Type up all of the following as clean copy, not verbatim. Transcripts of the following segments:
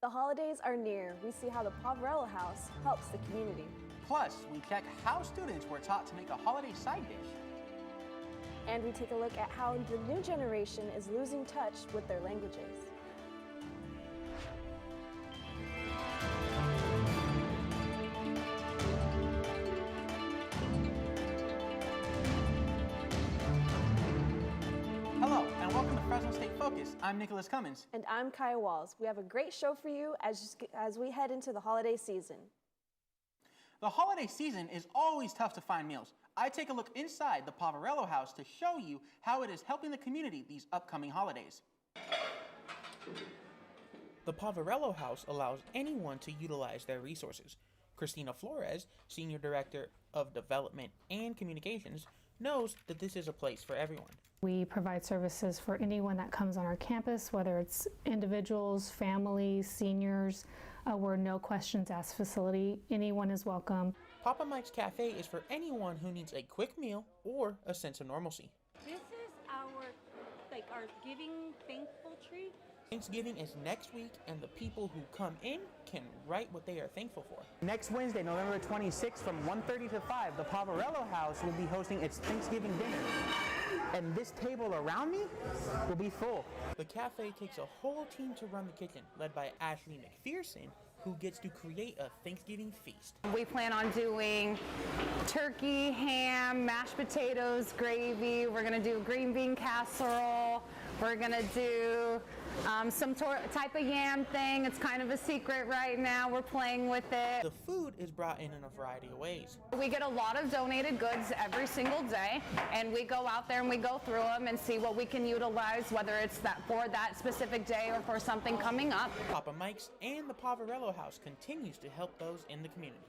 The holidays are near. We see how the Poverello House helps the community. Plus, we check how students were taught to make a holiday side dish. And we take a look at how the new generation is losing touch with their languages. Hello, and welcome to Fresno State Focus. I'm Nicholas Cummins. And I'm Kaya Walls. We have a great show for you as we head into the holiday season. The holiday season is always tough to find meals. I take a look inside the Poverello House to show you how it is helping the community these upcoming holidays. The Poverello House allows anyone to utilize their resources. Christina Flores, Senior Director of Development and Communications, knows that this is a place for everyone. We provide services for anyone that comes on our campus, whether it's individuals, families, seniors. We're no questions asked facility. Anyone is welcome. Papa Mike's Cafe is for anyone who needs a quick meal or a sense of normalcy. This is our giving thankful tree. Thanksgiving is next week, and the people who come in can write what they are thankful for. Next Wednesday, November 26th, from 1:30 to 5, the Poverello House will be hosting its Thanksgiving dinner. And this table around me will be full. The cafe takes a whole team to run the kitchen, led by Ashley McPherson, who gets to create a Thanksgiving feast. We plan on doing turkey, ham, mashed potatoes, gravy. We're gonna do a green bean casserole. We're gonna do some type of yam thing. It's kind of a secret right now. We're playing with it. The food is brought in a variety of ways. We get a lot of donated goods every single day, and we go out there and we go through them and see what we can utilize, whether it's for that specific day or for something coming up. Papa Mike's and the Poverello House continues to help those in the community.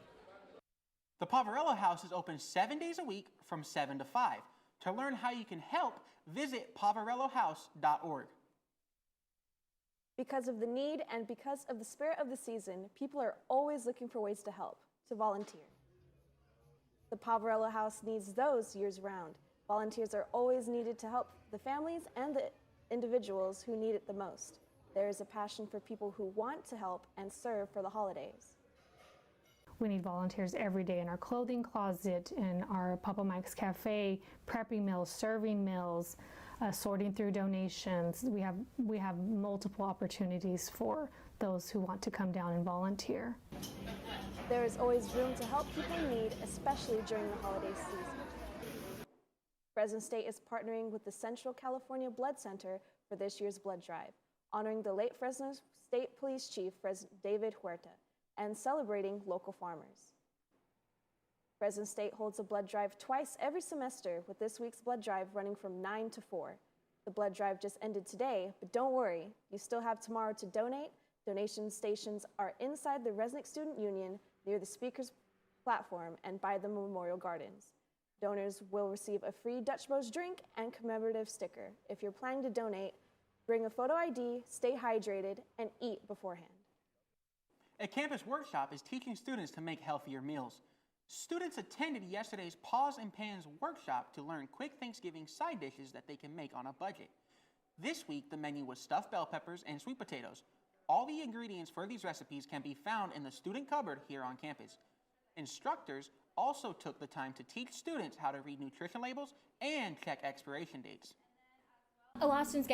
The Poverello House is open 7 days a week from 7 to 5. To learn how you can help, visit poverellohouse.org. Because of the need and because of the spirit of the season, people are always looking for ways to help, to volunteer. The Poverello House needs those years round. Volunteers are always needed to help the families and the individuals who need it the most. There is a passion for people who want to help and serve for the holidays. We need volunteers every day in our clothing closet, in our Papa Mike's Cafe, prepping meals, serving meals, sorting through donations. We have multiple opportunities for those who want to come down and volunteer. There is always room to help people in need, especially during the holiday season. Fresno State is partnering with the Central California Blood Center for this year's blood drive, honoring the late Fresno State Police Chief David Huerta and celebrating local farmers. Fresno State holds a blood drive twice every semester, with this week's blood drive running from 9 to 4. The blood drive just ended today, but don't worry, you still have tomorrow to donate. Donation stations are inside the Resnick Student Union near the speaker's platform and by the Memorial Gardens. Donors will receive a free Dutch Bros drink and commemorative sticker. If you're planning to donate, bring a photo ID, stay hydrated, and eat beforehand. A campus workshop is teaching students to make healthier meals. Students attended yesterday's Paws and Pans workshop to learn quick Thanksgiving side dishes that they can make on a budget. This week, the menu was stuffed bell peppers and sweet potatoes. All the ingredients for these recipes can be found in the student cupboard here on campus. Instructors also took the time to teach students how to read nutrition labels and check expiration dates. A lot of students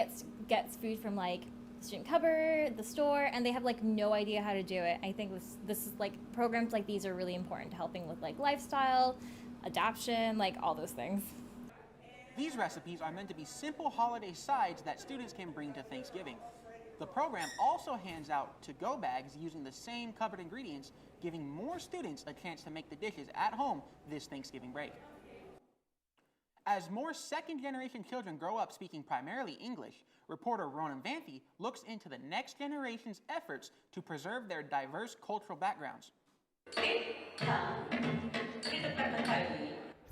gets food from like student cupboard, the store, and they have like no idea how to do it. I think this is like programs like these are really important to helping with like lifestyle, adaptation, like all those things. These recipes are meant to be simple holiday sides that students can bring to Thanksgiving. The program also hands out to-go bags using the same cupboard ingredients, giving more students a chance to make the dishes at home this Thanksgiving break. As more second-generation children grow up speaking primarily English, reporter Ronan Vanthi looks into the next generation's efforts to preserve their diverse cultural backgrounds.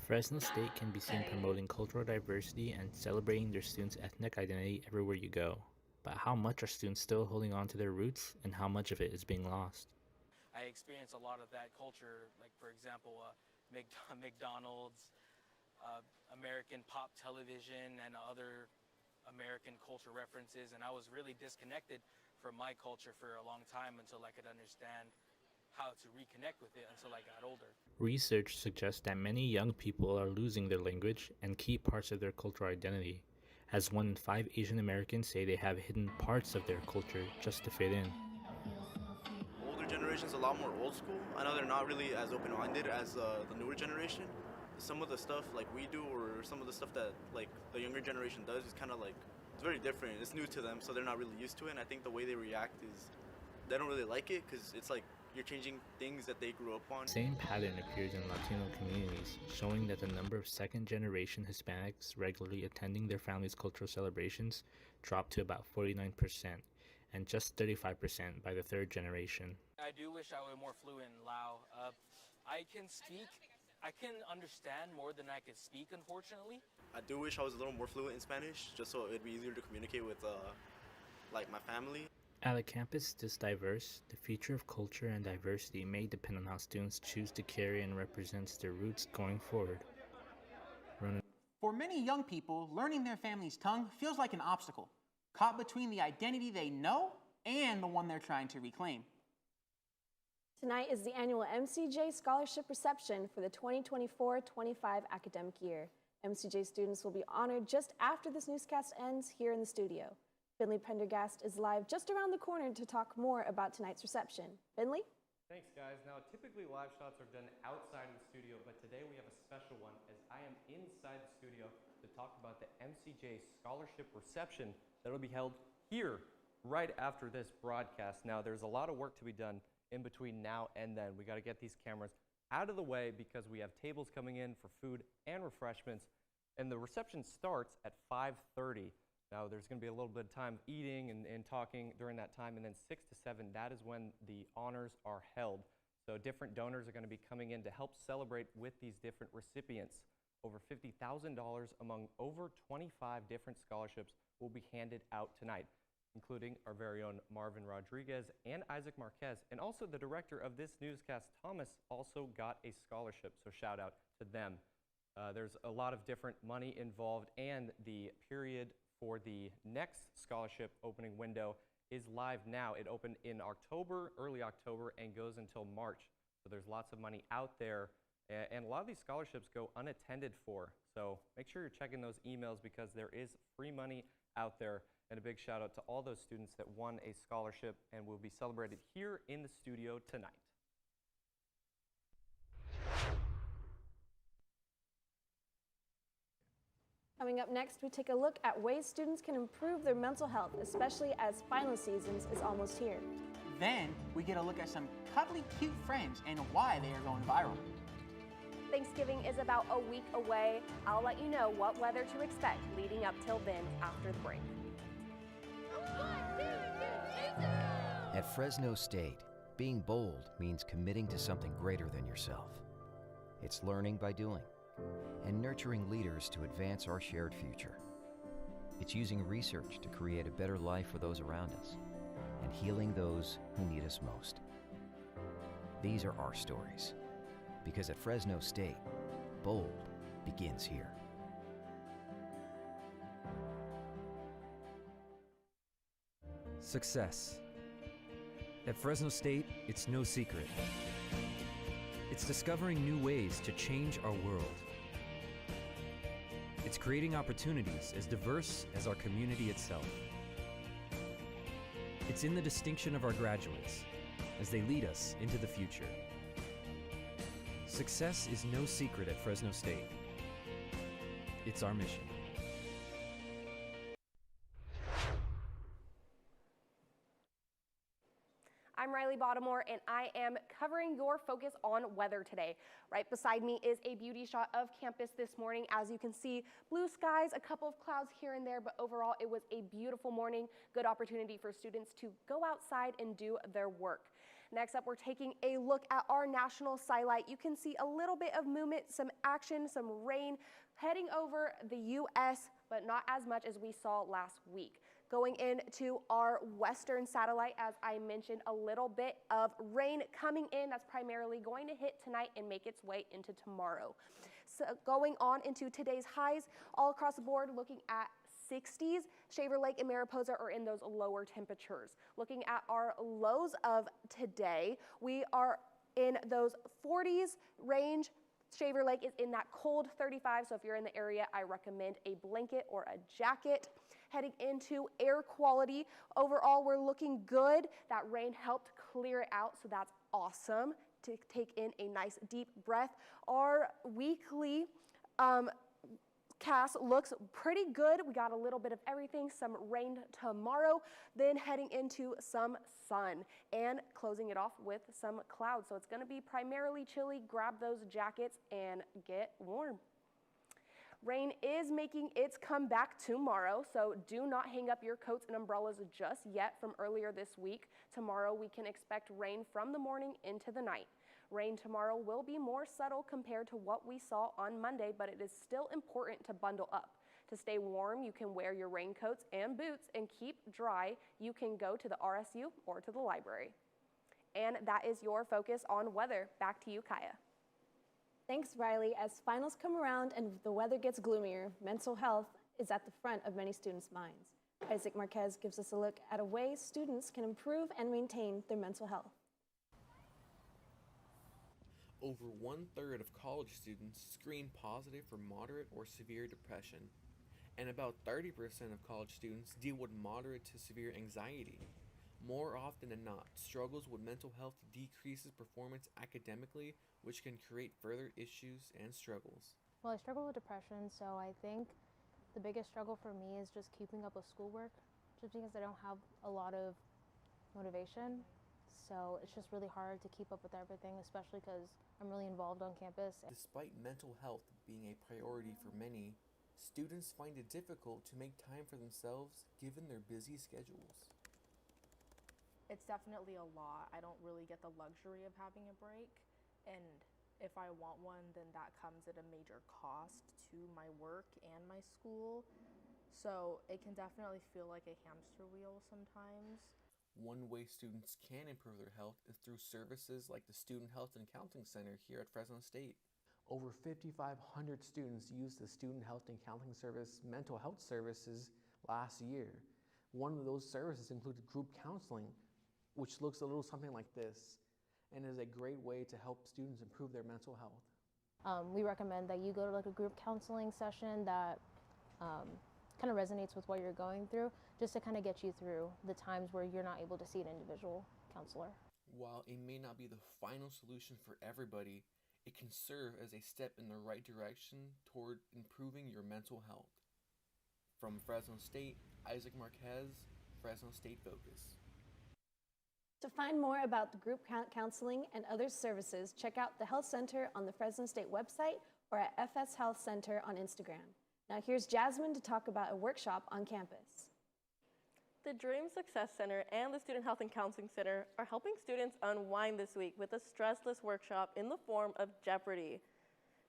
Fresno State can be seen promoting cultural diversity and celebrating their students' ethnic identity everywhere you go. But how much are students still holding on to their roots, and how much of it is being lost? I experience a lot of that culture, like for example, McDonald's, American pop television, and other American culture references, and I was really disconnected from my culture for a long time until I could understand how to reconnect with it until I got older. Research suggests that many young people are losing their language and key parts of their cultural identity, as 1 in 5 Asian Americans say they have hidden parts of their culture just to fit in. Older generation's a lot more old school. I know they're not really as open-minded as the newer generation. Some of the stuff like we do, or some of the stuff that like the younger generation does, is kind of like, it's very different. It's new to them, so they're not really used to it. And I think the way they react is they don't really like it, because it's like you're changing things that they grew up on. The same pattern appears in Latino communities, showing that the number of second-generation Hispanics regularly attending their family's cultural celebrations dropped to about 49%, and just 35% by the third generation. I do wish I were more fluent in Lao. I can understand more than I could speak, unfortunately. I do wish I was a little more fluent in Spanish, just so it'd be easier to communicate with like my family. At a campus this diverse, the future of culture and diversity may depend on how students choose to carry and represent their roots going forward. For many young people, learning their family's tongue feels like an obstacle, caught between the identity they know and the one they're trying to reclaim. Tonight is the annual MCJ Scholarship Reception for the 2024-25 academic year. MCJ students will be honored just after this newscast ends here in the studio. Finley Prendergast is live just around the corner to talk more about tonight's reception. Finley? Thanks, guys. Now, typically live shots are done outside of the studio, but today we have a special one as I am inside the studio to talk about the MCJ Scholarship Reception that will be held here right after this broadcast. Now, there's a lot of work to be done in between now and then. We got to get these cameras out of the way because we have tables coming in for food and refreshments, and the reception starts at 5:30. Now, there's going to be a little bit of time eating and talking during that time, and then 6 to 7, that is when the honors are held. So different donors are going to be coming in to help celebrate with these different recipients. Over $50,000 among over 25 different scholarships will be handed out tonight, including our very own Marvin Rodriguez and Isaac Marquez. And also the director of this newscast, Thomas, also got a scholarship, so shout out to them. There's a lot of different money involved, and the period for the next scholarship opening window is live now. It opened in October, early October, and goes until March. So there's lots of money out there, and a lot of these scholarships go unattended for. So make sure you're checking those emails because there is free money out there. And a big shout out to all those students that won a scholarship and will be celebrated here in the studio tonight. Coming up next, we take a look at ways students can improve their mental health, especially as final seasons is almost here. Then, we get a look at some cuddly cute friends and why they are going viral. Thanksgiving is about a week away. I'll let you know what weather to expect leading up till then after the break. At Fresno State, being bold means committing to something greater than yourself. It's learning by doing and nurturing leaders to advance our shared future. It's using research to create a better life for those around us and healing those who need us most. These are our stories, because at Fresno State, bold begins here. Success. At Fresno State, it's no secret. It's discovering new ways to change our world. It's creating opportunities as diverse as our community itself. It's in the distinction of our graduates as they lead us into the future. Success is no secret at Fresno State. It's our mission. I'm Riley Baltimore, and I am covering your focus on weather today. Right beside me is a beauty shot of campus this morning. As you can see, blue skies, a couple of clouds here and there, but overall it was a beautiful morning. Good opportunity for students to go outside and do their work. Next up, we're taking a look at our national skylight. You can see a little bit of movement, some action, some rain heading over the U.S., but not as much as we saw last week. Going into our western satellite, as I mentioned, a little bit of rain coming in. That's primarily going to hit tonight and make its way into tomorrow. So going on into today's highs, all across the board, looking at 60s. Shaver Lake and Mariposa are in those lower temperatures. Looking at our lows of today, we are in those 40s range. Shaver Lake is in that cold 35, so if you're in the area, I recommend a blanket or a jacket. Heading into air quality, overall we're looking good. That rain helped clear it out, so that's awesome to take in a nice deep breath. Our weekly cast looks pretty good. We got a little bit of everything, some rain tomorrow, then heading into some sun and closing it off with some clouds. So it's going to be primarily chilly. Grab those jackets and get warm. Rain is making its comeback tomorrow, so do not hang up your coats and umbrellas just yet from earlier this week. Tomorrow we can expect rain from the morning into the night. Rain tomorrow will be more subtle compared to what we saw on Monday, but it is still important to bundle up. To stay warm, you can wear your raincoats and boots, and keep dry, you can go to the RSU or to the library. And that is your focus on weather. Back to you, Kaya. Thanks, Riley. As finals come around and the weather gets gloomier, mental health is at the front of many students' minds. Isaac Marquez gives us a look at a way students can improve and maintain their mental health. Over 1/3 of college students screen positive for moderate or severe depression, and about 30% of college students deal with moderate to severe anxiety. More often than not, struggles with mental health decreases performance academically, which can create further issues and struggles. Well, I struggle with depression, so I think the biggest struggle for me is just keeping up with schoolwork, just because I don't have a lot of motivation. So it's just really hard to keep up with everything, especially because I'm really involved on campus. Despite mental health being a priority for many, students find it difficult to make time for themselves given their busy schedules. It's definitely a lot. I don't really get the luxury of having a break, and if I want one, then that comes at a major cost to my work and my school. So it can definitely feel like a hamster wheel sometimes. One way students can improve their health is through services like the Student Health and Counseling Center here at Fresno State. Over 5,500 students used the Student Health and Counseling Service mental health services last year. One of those services included group counseling, which looks a little something like this, and is a great way to help students improve their mental health. We recommend that you go to like a group counseling session that kind of resonates with what you're going through, just to kind of get you through the times where you're not able to see an individual counselor. While it may not be the final solution for everybody, it can serve as a step in the right direction toward improving your mental health. From Fresno State, Isaac Marquez, Fresno State Focus. To find more about the group counseling and other services, check out the Health Center on the Fresno State website or at FS Health Center on Instagram. Now here's Jasmine to talk about a workshop on campus. The Dream Success Center and the Student Health and Counseling Center are helping students unwind this week with a stressless workshop in the form of Jeopardy!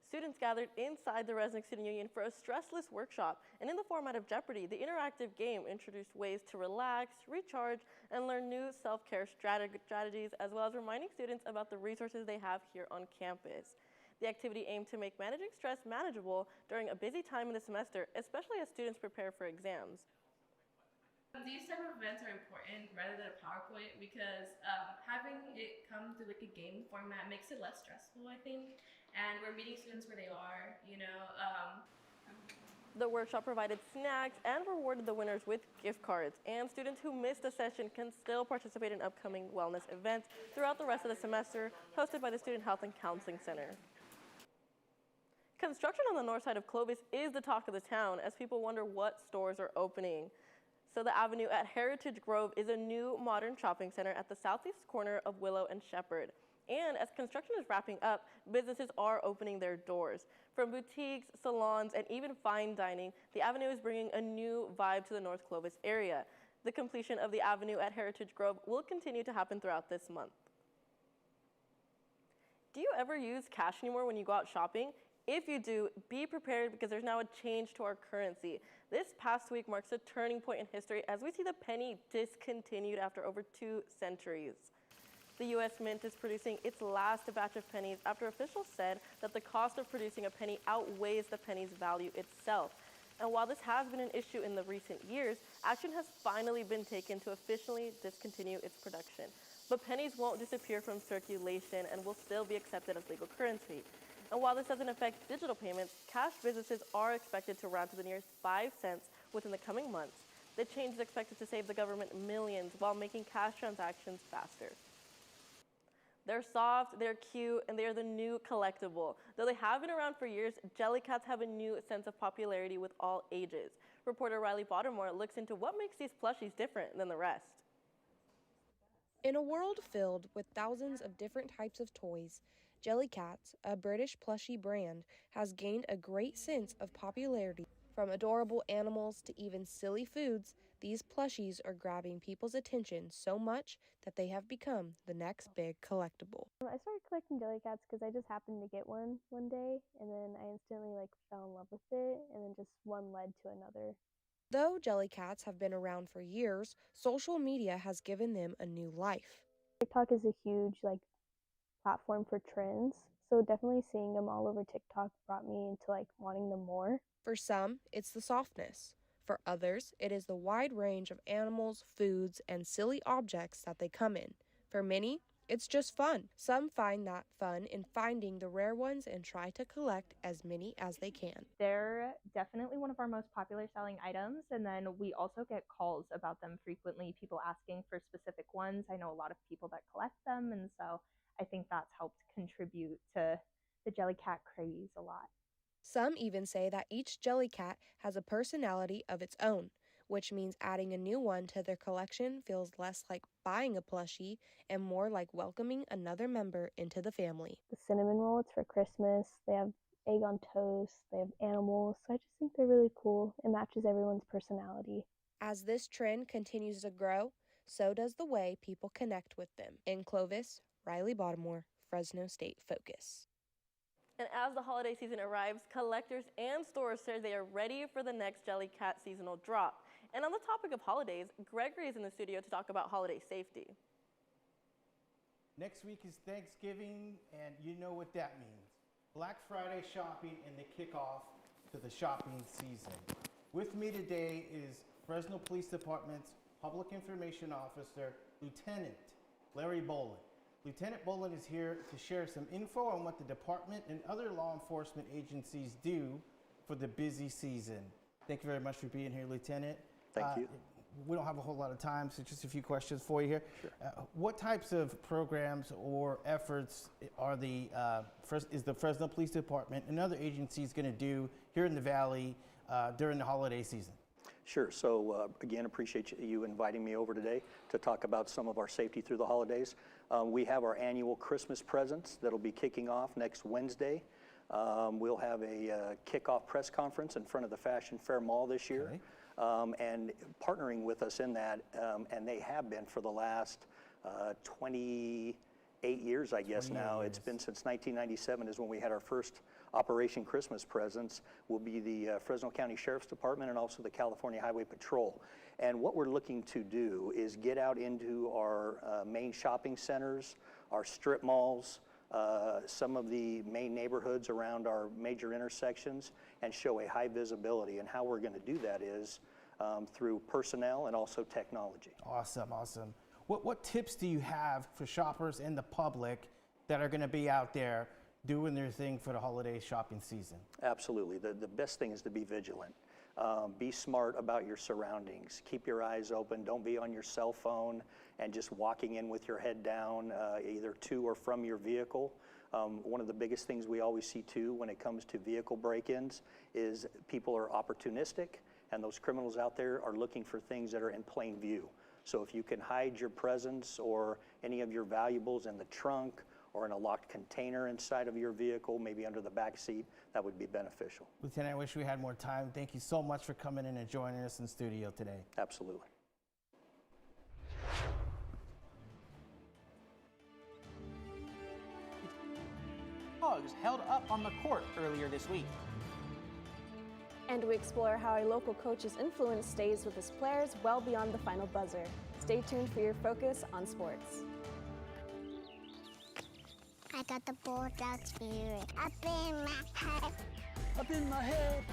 Students gathered inside the Resnick Student Union for a stressless workshop, and in the format of Jeopardy! The interactive game introduced ways to relax, recharge, and learn new self-care strategies, as well as reminding students about the resources they have here on campus. The activity aimed to make managing stress manageable during a busy time in the semester, especially as students prepare for exams. These type of events are important rather than a PowerPoint because having it come through like a game format makes it less stressful, I think. And we're meeting students where they are, you know. The workshop provided snacks and rewarded the winners with gift cards. And students who missed a session can still participate in upcoming wellness events throughout the rest of the semester, hosted by the Student Health and Counseling Center. Construction on the north side of Clovis is the talk of the town as people wonder what stores are opening. So the avenue at Heritage Grove is a new modern shopping center at the southeast corner of Willow and Shepherd. And as construction is wrapping up, businesses are opening their doors. From boutiques, salons, and even fine dining, the avenue is bringing a new vibe to the North Clovis area. The completion of the avenue at Heritage Grove will continue to happen throughout this month. Do you ever use cash anymore when you go out shopping? If you do, be prepared because there's now a change to our currency. This past week marks a turning point in history as we see the penny discontinued after over 2 centuries. The U.S. Mint is producing its last batch of pennies after officials said that the cost of producing a penny outweighs the penny's value itself. And while this has been an issue in the recent years, action has finally been taken to officially discontinue its production. But pennies won't disappear from circulation and will still be accepted as legal currency. And while this doesn't affect digital payments, cash businesses are expected to round to the nearest 5 cents within the coming months. The change is expected to save the government millions while making cash transactions faster. They're soft, they're cute, and they are the new collectible. Though they have been around for years, Jellycats have a new sense of popularity with all ages. Reporter Riley Baltimore looks into what makes these plushies different than the rest. In a world filled with thousands of different types of toys, Jellycats, a British plushie brand, has gained a great sense of popularity. From adorable animals to even silly foods, these plushies are grabbing people's attention so much that they have become the next big collectible. I started collecting Jellycats because I just happened to get one day, and then I instantly fell in love with it, and then just one led to another. Though Jellycats have been around for years, social media has given them a new life. TikTok is a huge platform for trends, so definitely seeing them all over TikTok brought me into wanting them more. For some, it's the softness. For others, it is the wide range of animals, foods, and silly objects that they come in. For many, it's just fun. Some find that fun in finding the rare ones and try to collect as many as they can. They're definitely one of our most popular selling items, and then we also get calls about them frequently, people asking for specific ones. I know a lot of people that collect them, and so I think that's helped contribute to the Jellycat craze a lot. Some even say that each Jellycat has a personality of its own, which means adding a new one to their collection feels less like buying a plushie and more like welcoming another member into the family. The cinnamon roll, it's for Christmas. They have egg on toast. They have animals. So I just think they're really cool. It matches everyone's personality. As this trend continues to grow, so does the way people connect with them. In Clovis, Riley Baltimore, Fresno State Focus. And as the holiday season arrives, collectors and stores say they are ready for the next Jellycat seasonal drop. And on the topic of holidays, Gregory is in the studio to talk about holiday safety. Next week is Thanksgiving, and you know what that means. Black Friday shopping and the kickoff to the shopping season. With me today is Fresno Police Department's Public Information Officer, Lieutenant Larry Bolin. Lieutenant Bolin is here to share some info on what the department and other law enforcement agencies do for the busy season. Thank you very much for being here, Lieutenant. Thank you. We don't have a whole lot of time, so just a few questions for you here. Sure. What types of programs or efforts are is the Fresno Police Department and other agencies going to do here in the Valley during the holiday season? Sure. So again, appreciate you inviting me over today to talk about some of our safety through the holidays. We have our annual Christmas presents that'll be kicking off next Wednesday. We'll have a kickoff press conference in front of the Fashion Fair Mall this year. Okay. And partnering with us in that, and they have been for the last 28 years, I guess now. It's been since 1997 is when we had our first Operation Christmas Presents. Will be the Fresno County Sheriff's Department and also the California Highway Patrol. And what we're looking to do is get out into our main shopping centers, our strip malls, some of the main neighborhoods around our major intersections, and show a high visibility. And how we're going to do that is through personnel and also technology. Awesome, awesome. What tips do you have for shoppers and the public that are going to be out there doing their thing for the holiday shopping season? Absolutely. The best thing is to be vigilant. Be smart about your surroundings. Keep your eyes open. Don't be on your cell phone and just walking in with your head down, either to or from your vehicle. One of the biggest things we always see too when it comes to vehicle break-ins is people are opportunistic, and those criminals out there are looking for things that are in plain view. So if you can hide your presence or any of your valuables in the trunk or in a locked container inside of your vehicle, maybe under the back seat, that would be beneficial. Lieutenant, I wish we had more time. Thank you so much for coming in and joining us in the studio today. Absolutely. Dogs held up on the court earlier this week. And we explore how a local coach's influence stays with his players well beyond the final buzzer. Stay tuned for your focus on sports. I got the bulldog spirit up in my head. Up in my head,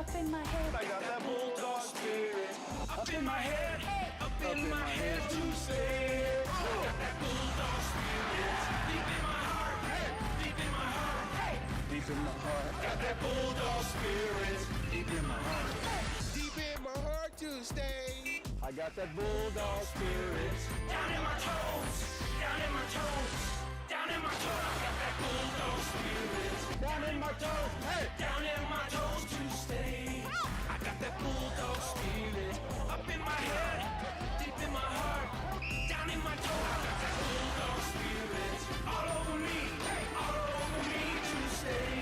up in my head. I got that bulldog spirit. Up in my head, up in my head to stay. I got that bulldog spirit. Deep in my heart, deep in my heart, deep in my heart. Got that bulldog spirit. Deep in my heart, deep in my heart to stay. I got that bulldog spirit. Down in my toes, down in my toes, down in my toes. I got that bulldog spirit. Down in my toes, hey, down in my toes to stay. I got that bulldog spirit. Up in my head, deep in my heart, down in my toes. I got that bulldog spirit. All over me, all over me to stay.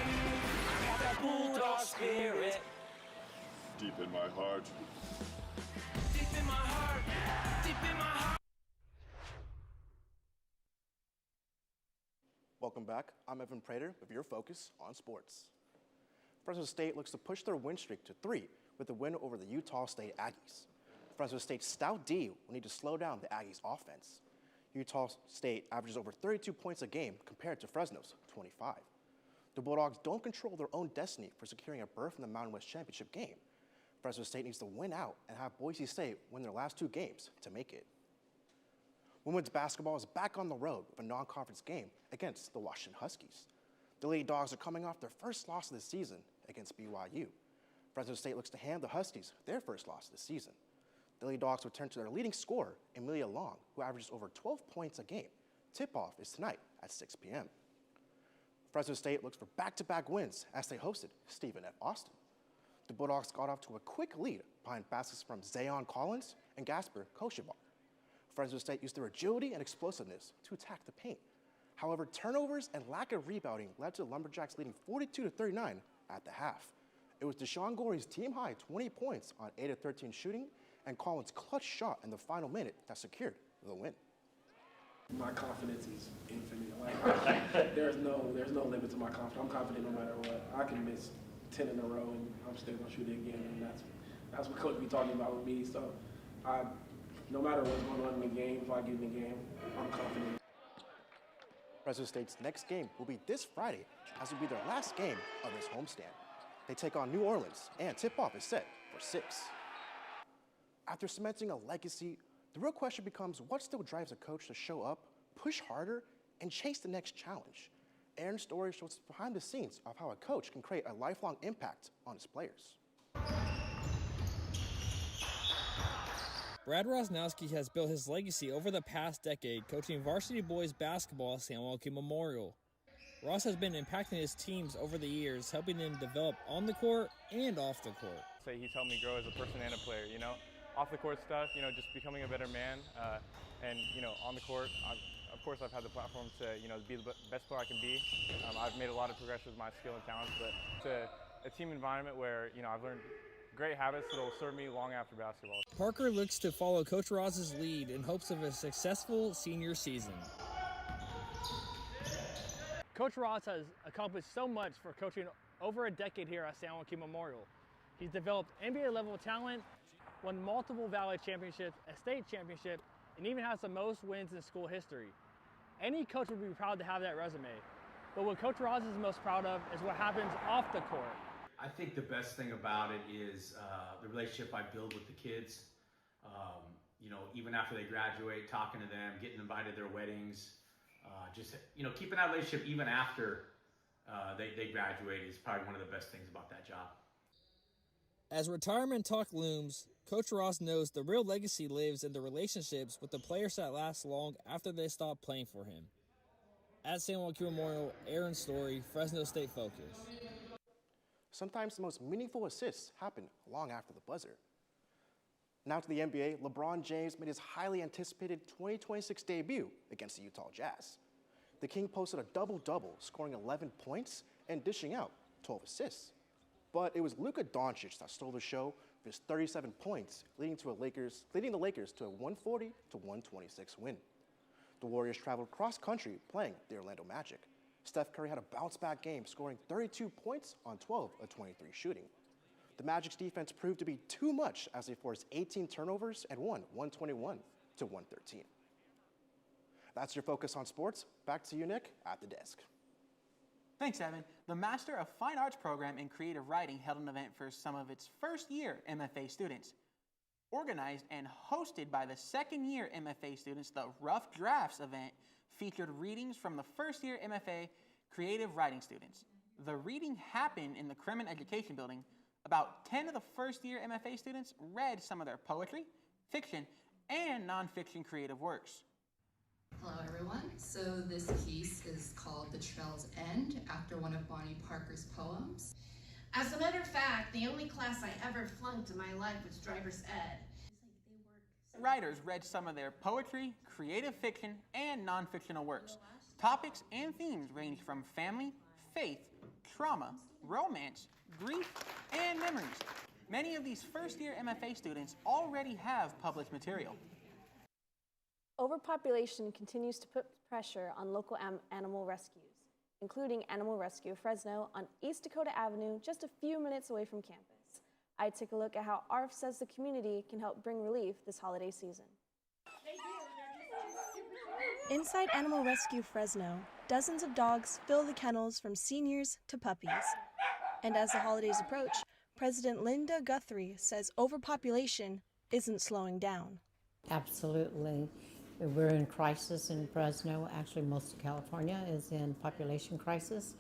I got that bulldog spirit. Deep in my heart. Deep in my heart, deep in my heart. Welcome back. I'm Evan Prater with your focus on sports. Fresno State looks to push their win streak to 3 with a win over the Utah State Aggies. Fresno State's stout D will need to slow down the Aggies' offense. Utah State averages over 32 points a game compared to Fresno's 25. The Bulldogs don't control their own destiny for securing a berth in the Mountain West Championship game. Fresno State needs to win out and have Boise State win their last 2 games to make it. Women's basketball is back on the road with a non-conference game against the Washington Huskies. The Lady Dogs are coming off their first loss of the season against BYU. Fresno State looks to hand the Huskies their first loss of the season. The Lady Dogs return to their leading scorer, Amelia Long, who averages over 12 points a game. Tip-off is tonight at 6 p.m. Fresno State looks for back-to-back wins as they hosted Stephen F. Austin. The Bulldogs got off to a quick lead behind baskets from Zayon Collins and Gasper Koshevar. Fresno State used their agility and explosiveness to attack the paint. However, turnovers and lack of rebounding led to the Lumberjacks leading 42-39 at the half. It was Deshaun Gorey's team-high 20 points on 8 of 13 shooting and Collins' clutch shot in the final minute that secured the win. My confidence is infinite. Like, there's no limit to my confidence. I'm confident no matter what. I can miss 10 in a row and I'm still gonna shoot it again, and that's what coach be talking about with me. So no matter what's going on in the game, if I get in the game, I'm confident. Fresno State's next game will be this Friday, as it will be their last game of this homestand. They take on New Orleans, and tip-off is set for 6. After cementing a legacy, the real question becomes what still drives a coach to show up, push harder, and chase the next challenge? Aaron's story shows behind the scenes of how a coach can create a lifelong impact on his players. Brad Rosnowski has built his legacy over the past decade coaching varsity boys basketball at San Joaquin Memorial. Ross has been impacting his teams over the years, helping them develop on the court and off the court. He's helped me grow as a person and a player, Off the court stuff, just becoming a better man. And, on the court, of course I've had the platform to, be the best player I can be. I've made a lot of progression with my skill and talents, but it's a team environment where, I've learned great habits that will serve me long after basketball. Parker looks to follow Coach Ross's lead in hopes of a successful senior season. Coach Ross has accomplished so much for coaching over a decade here at San Joaquin Memorial. He's developed NBA-level talent, won multiple Valley championships, a state championship, and even has the most wins in school history. Any coach would be proud to have that resume. But what Coach Ross is most proud of is what happens off the court. I think the best thing about it is the relationship I build with the kids. Even after they graduate, talking to them, getting invited to their weddings, keeping that relationship even after they graduate is probably one of the best things about that job. As retirement talk looms, Coach Ross knows the real legacy lives in the relationships with the players that last long after they stop playing for him. At San Joaquin Memorial, Aaron Story, Fresno State Focus. Sometimes the most meaningful assists happen long after the buzzer. Now to the NBA, LeBron James made his highly anticipated 2026 debut against the Utah Jazz. The King posted a double-double, scoring 11 points and dishing out 12 assists. But it was Luka Doncic that stole the show with his 37 points, leading the Lakers to a 140-126 win. The Warriors traveled cross-country playing the Orlando Magic. Steph Curry had a bounce-back game, scoring 32 points on 12 of 23 shooting. The Magic's defense proved to be too much as they forced 18 turnovers and won 121-113. That's your focus on sports. Back to you, Nick, at the desk. Thanks, Evan. The Master of Fine Arts program in Creative Writing held an event for some of its first-year MFA students. Organized and hosted by the second-year MFA students, the Rough Drafts event featured readings from the first-year MFA Creative Writing students. The reading happened in the Kremen Education Building. About 10 of the first-year MFA students read some of their poetry, fiction, and nonfiction creative works. Hello everyone. So this piece is called The Trail's End, after one of Bonnie Parker's poems. As a matter of fact, the only class I ever flunked in my life was driver's ed. Writers read some of their poetry, creative fiction, and non-fictional works. Topics and themes ranged from family, faith, trauma, romance, grief, and memories. Many of these first-year MFA students already have published material. Overpopulation continues to put pressure on local animal rescues, including Animal Rescue Fresno on East Dakota Avenue, just a few minutes away from campus. I take a look at how ARF says the community can help bring relief this holiday season. Inside Animal Rescue Fresno, dozens of dogs fill the kennels from seniors to puppies. And as the holidays approach, President Linda Guthrie says overpopulation isn't slowing down. Absolutely. We're in crisis in Fresno. Actually, most of California is in population crisis,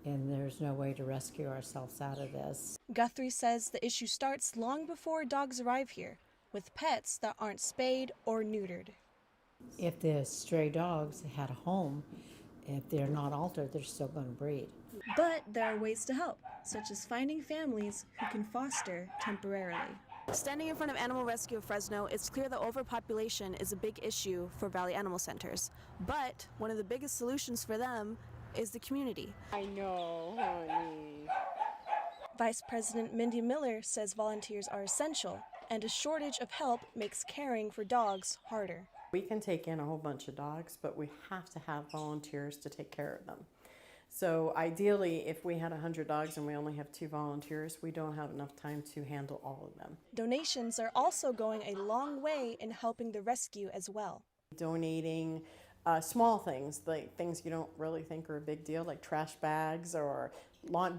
and there's no way to rescue ourselves out of this. Guthrie says the issue starts long before dogs arrive here, with pets that aren't spayed or neutered. If the stray dogs had a home, if they're not altered, they're still going to breed. But there are ways to help, such as finding families who can foster temporarily. Standing in front of Animal Rescue of Fresno, it's clear that overpopulation is a big issue for Valley Animal Centers. But one of the biggest solutions for them is the community. I know, honey. Vice President Mindy Miller says volunteers are essential, and a shortage of help makes caring for dogs harder. We can take in a whole bunch of dogs, but we have to have volunteers to take care of them. So ideally, if we had 100 dogs and we only have 2 volunteers, we don't have enough time to handle all of them. Donations are also going a long way in helping the rescue as well. Donating small things, like things you don't really think are a big deal, like trash bags or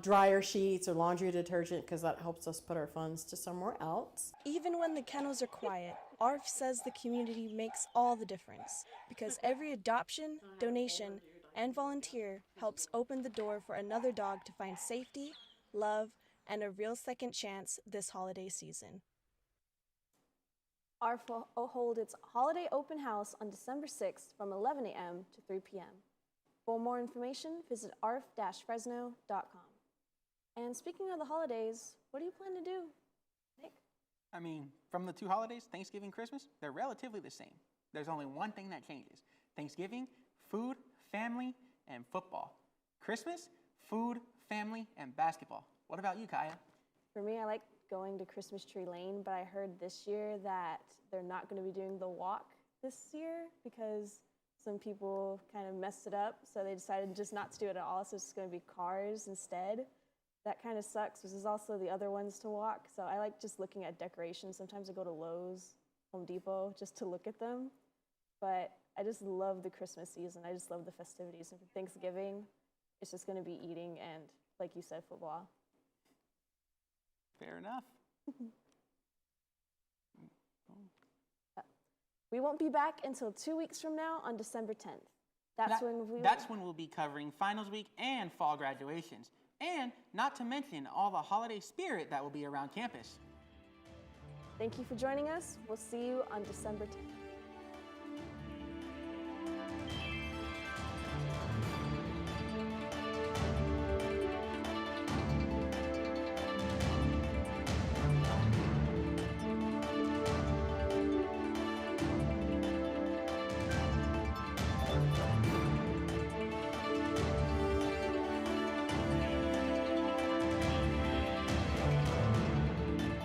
dryer sheets or laundry detergent, because that helps us put our funds to somewhere else. Even when the kennels are quiet, ARF says the community makes all the difference, because every adoption, donation, and volunteer helps open the door for another dog to find safety, love, and a real second chance this holiday season. ARF will hold its holiday open house on December 6th from 11 a.m. to 3 p.m. For more information, visit arf-fresno.com. And speaking of the holidays, what do you plan to do, Nick? I mean, from the 2 holidays, Thanksgiving, Christmas, they're relatively the same. There's only one thing that changes. Thanksgiving, food, family, and football. Christmas, food, family, and basketball. What about you, Kaya? For me, I like going to Christmas Tree Lane, but I heard this year that they're not going to be doing the walk this year because some people kind of messed it up, so they decided just not to do it at all, so it's just going to be cars instead. That kind of sucks, because there's also the other ones to walk, so I like just looking at decorations. Sometimes I go to Lowe's, Home Depot, just to look at them, but I just love the Christmas season. I just love the festivities. And for Thanksgiving, it's just going to be eating and, like you said, football. Fair enough. We won't be back until 2 weeks from now on December 10th. That's when we'll be covering finals week and fall graduations. And not to mention all the holiday spirit that will be around campus. Thank you for joining us. We'll see you on December 10th.